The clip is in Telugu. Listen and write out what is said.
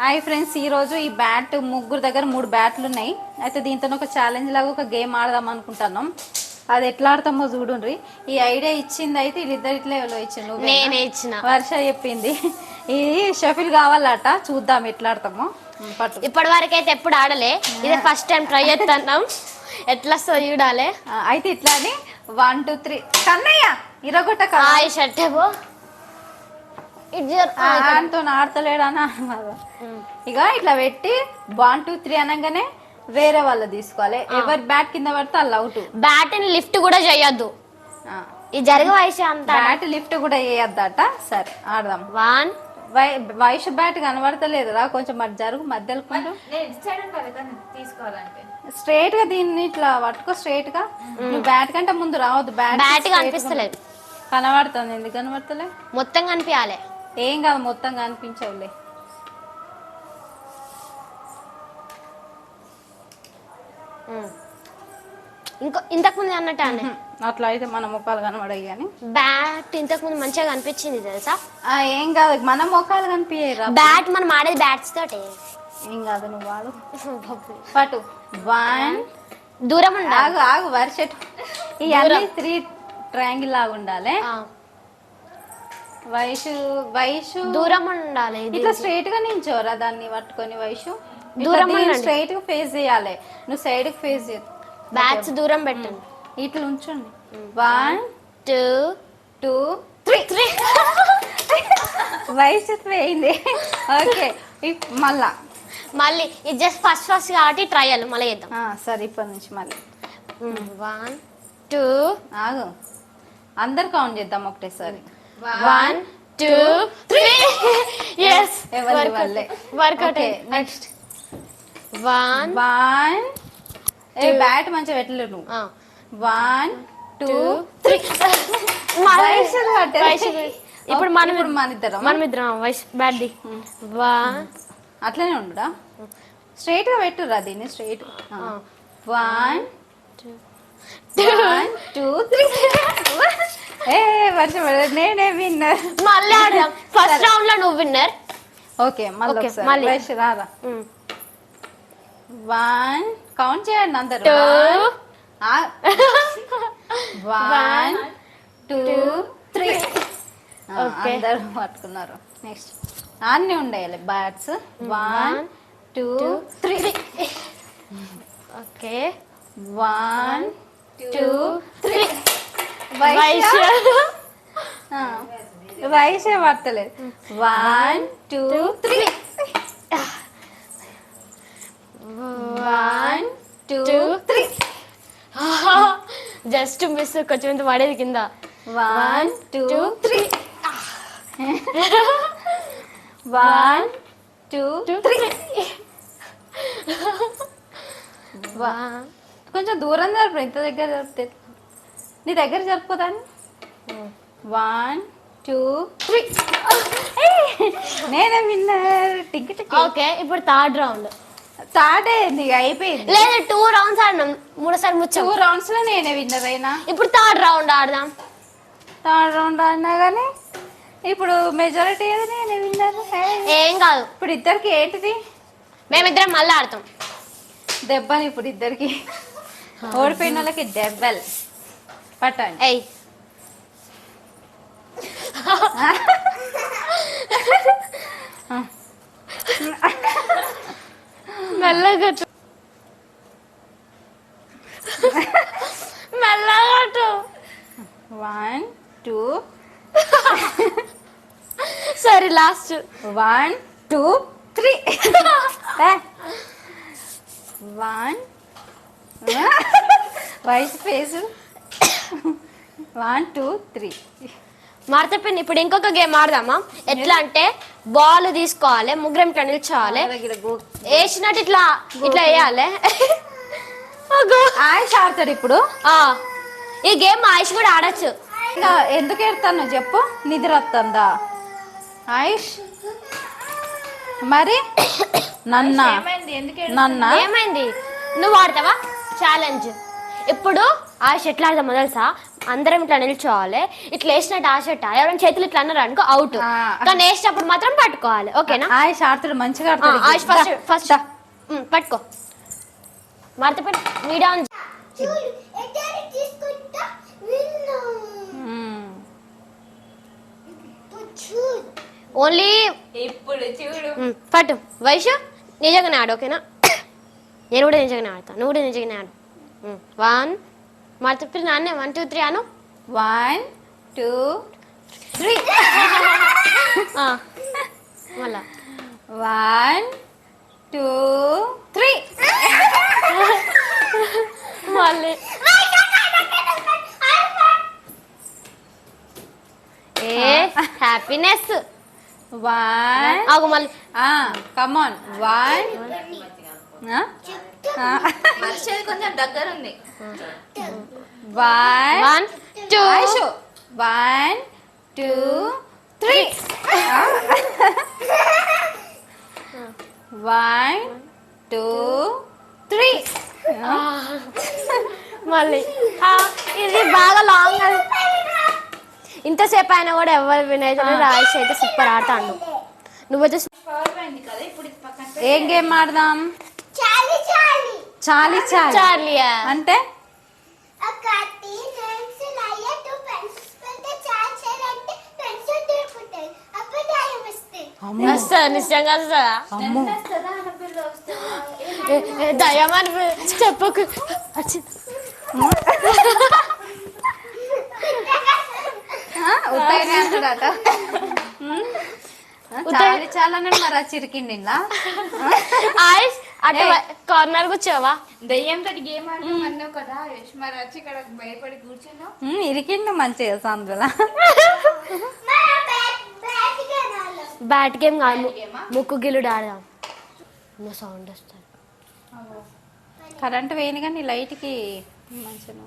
హాయ్ ఫ్రెండ్స్, ఈరోజు ఈ బ్యాట్ ముగ్గురు దగ్గర 3 బ్యాట్లు ఉన్నాయి. అయితే దీంతో ఒక ఛాలెంజ్ లాగా ఒక గేమ్ ఆడదాం అనుకుంటున్నాం. అది ఎట్లా ఆడతామో చూడండి. ఈ ఐడియా ఇచ్చింది అయితే వీళ్ళిద్దరు ఇట్లా ఎవరో ఇచ్చిండు, నేనే ఇచ్చిన. వర్ష చెప్పింది. ఇది షఫిల్ కావాలట, చూద్దాం ఎట్లా ఆడతామో. పట్టు. ఇప్పటి వరకు అయితే ఎప్పుడు ఆడలే, ఇది ఫస్ట్ టైం ట్రై చేస్తున్నాం. ఎట్లా వస్తుందో చూడాలి. అయితే ఇట్లా అని 1 2 3 కన్నయ్య ఇరగొట్ట షర్టేబో అంతో ఆడతలేడనా. ఇక ఇట్లా పెట్టి 1 2 3 అనగానే వేరే వాళ్ళు తీసుకోవాలి. ఎవరి బ్యాట్ కింద పడితే వాళ్ళు అవుట్. బ్యాట్ ని లిఫ్ట్ కూడా చేయొద్దు. ఇది జరిగే వయసు అంతా. బ్యాట్ లిఫ్ట్ కూడా చేయొద్దట. సరే ఆడదాం. 1 వయసు బ్యాట్ కనబడతలేదురా, కొంచెం మరి జరుగు మధ్యలో స్ట్రైట్ గా దీన్ని ఇట్లా పట్టుకో. స్ట్రైట్ గా నువ్వు బ్యాట్ కంటే ముందు రావద్దు. బ్యాట్ కనిపిస్తలేదు. కనబడుతుంది. ఎందుకు కనబడతలే? మొత్తం కనిపించాలి. ఏం కాదు, మొత్తం కనిపించవులే. ఇంతకు ముందు అన్నట్టు అనే అట్లా అయితే మన ముఖాలు కనబడాయి. కానీ బ్యాట్ ఇంతకు ముందు మంచిగా కనిపించింది తెలుసా. ఏం కాదు, మన ముఖాలు కనిపించాయి. బ్యాట్ మనం ఆడేది బ్యాట్స్ తోటి. ఏం కాదు, నువ్వు వాడు. పట్టు. 1 దూరం ఆగు ఆగు వరిసెట్. ఇవన్నీ 3 ట్రయాంగిల్ లాగా ఉండాలి. వయసు దూరం ఉండాలి. ఇట్లా స్ట్రైట్ గా నించోరా, దాన్ని పట్టుకొని వయసు దూరం స్ట్రైట్ గా ఫేస్ చేయాలి. నువ్వు సైడ్ కి ఫేస్ చేయ. బ్యాట్స్ దూరం పెట్టండి. ఇట్లా ఉంచండి. 1 2 2 3 వయసు పోయింది. ఓకే, మళ్ళీ ఇది జస్ట్ ఫస్ట్ కాబట్టి ట్రయల్ మళ్ళీ చేద్దాం. సరే, ఇప్పటి నుంచి మళ్ళీ 1 2 ఆగు. అందరు కౌంట్ చేద్దాం ఒకటేసారి. 1 2 3 ఎస్ వర్కౌట్. నెక్స్ట్ 1 బ్యాట్ మంచిగా పెట్టలేదు నువ్వు. 1 2 3 ఇప్పుడు మన ఇద్దరం వయసు బ్యాట్ ది. 1 అట్లనే ఉండురా, స్ట్రైట్ గా పెట్టురా దీన్ని. స్ట్రైట్ 1 2 3 వర్షం నేనే విన్నర్. మళ్ళీ ఆడదాం. ఫస్ట్ రౌండ్ లో నువ్వు విన్నర్. ఓకే, మళ్ళీ రారా. 1 కౌంట్ చేయండి అందరు. 1 2 3 అందరు పట్టుకున్నారు. నెక్స్ట్ అన్నీ ఉండాలి బ్యాట్స్. 1 2 3 ఓకే. 1 2 3 వయసే పడతలేదు. 1 2 3 1 2 3 జస్ట్ మిస్. కొంచెం ఇంత పడేది కింద. 1 2 3 1 2 3 కొంచెం దూరం జరుపు. ఇంత దగ్గర జరిపితే నీ దగ్గర జరుపుకోదాన్ని. 1 2 3 నేనే విన్నర్. టికెట్. ఓకే, ఇప్పుడు థర్డ్ రౌండ్. థర్డ్ అయింది, అయిపోయింది. లేదు, 2 రౌండ్స్ ఆడినాం. 3 ముచ్చం. 2 రౌండ్స్ లో నేనే విన్నర్ అయినా. ఇప్పుడు థర్డ్ రౌండ్ ఆడదాం. థర్డ్ రౌండ్ ఆడినా కానీ ఇప్పుడు మెజారిటీ ఏది నేనే విన్నర్. ఏం కాదు. ఇప్పుడు ఇద్దరికి ఏంటిది? మేమిద్దరం మళ్ళీ ఆడతాం. దెబ్బలు ఇప్పుడు ఇద్దరికి. ఓడిపోయిన వాళ్ళకి దెబ్బలు పట్టండి. ఏయ్ మెల్లగా మెల్లగా. 1 2 సరే, లాస్ట్. 1 2 3 1 వయసు ఫేసు. 1 2 3 మార్తపిన్. ఇప్పుడు ఇంకొక గేమ్ ఆడదామా? ఎట్లా అంటే బాల్ తీసుకోవాలి, ముగ్గురం ఇట్లా నిల్చోవాలి, వేసినట్టు ఇట్లా ఇట్లా వేయాలి. ఆయుష్ ఆడతాడు ఇప్పుడు. ఈ గేమ్ ఆయుష్ కూడా ఆడచ్చు. ఎందుకు ఎడతాను చెప్పు? నిద్ర వస్తుందా ఆయుష్? మరి ఏమైంది? నువ్వు ఆడతావా ఛాలెంజ్? ఇప్పుడు ఆయుష్ ఎట్లా ఆడదామో తెలుసా? అందరం ఇట్లా నిల్చోవాలి. ఇట్లా వేసినట్టు ఆశట ఎవరైనా చేతులు ఇట్లా అన్నారు అనుకో అవుట్. ఆ. కానీ వేసినప్పుడు మాత్రం పట్టుకోవాలి. ఓకేనా? ఆయుష్ ఆడుతాడు మంచిగా ఆడుతాడు. ఆయుష్ ఫస్ట్ పట్టుకో. మార్తపెన్ వీడియో ఆన్ ఓన్లీ ఇప్పుడు చూడు. పట్టు. వైషు నిజంగానే ఆడు. ఓకేనా? నేను కూడా నిజంగానే ఆడతాను. నువ్వు కూడా నిజంగానే ఆడు. 1 మార్తపెన్ నాన్నే 1 2 3 అను. 1 2 3 మళ్ళా 1 2 3 మళ్ళీ ఏ హ్యాపీనెస్ 1 ఆగు మళ్ళీ కమ్ ఆన్ 1 మనిషి కొంచెం దగ్గర ఉంది. 1 1 2 ఆయుషు 1 2 3 1 2 3 మళ్ళీ ఇది బాగా లాంగ్. ఇంతసేపు అయినా కూడా ఎవరు వినైతే రాయిష్ అయితే సూపర్ ఆడతాడు. నువ్వైతే ఏం గేమ్ ఆడదాం? చాలీ చాలి చార్లియా అంటే అమ్మో వస్తా నిజంగా వస్తుందా? అమ్మో దయమని చెప్పకు. వచ్చింది. ఉత్తగానే అంటున్నాట. చాలి చాలని మరి చిరికిండి ఇలా ఆయుష్ అటు కార్నర్ కూర్చోవా? దయ్యంతో గేమ్ ఆడదాం అన్నావు కదా యష్, మరి వచ్చి ఇక్కడ భయపడి కూర్చున్నావు. ఇరికిండు మంచిగా సందులా. బ్యాట్ గేమ్ కాదు, ముక్కు గిల్లుడు ఆడదాం. సౌండ్ వస్తుంది. కరెంట్ వేయను కానీ లైట్కి మంచిగా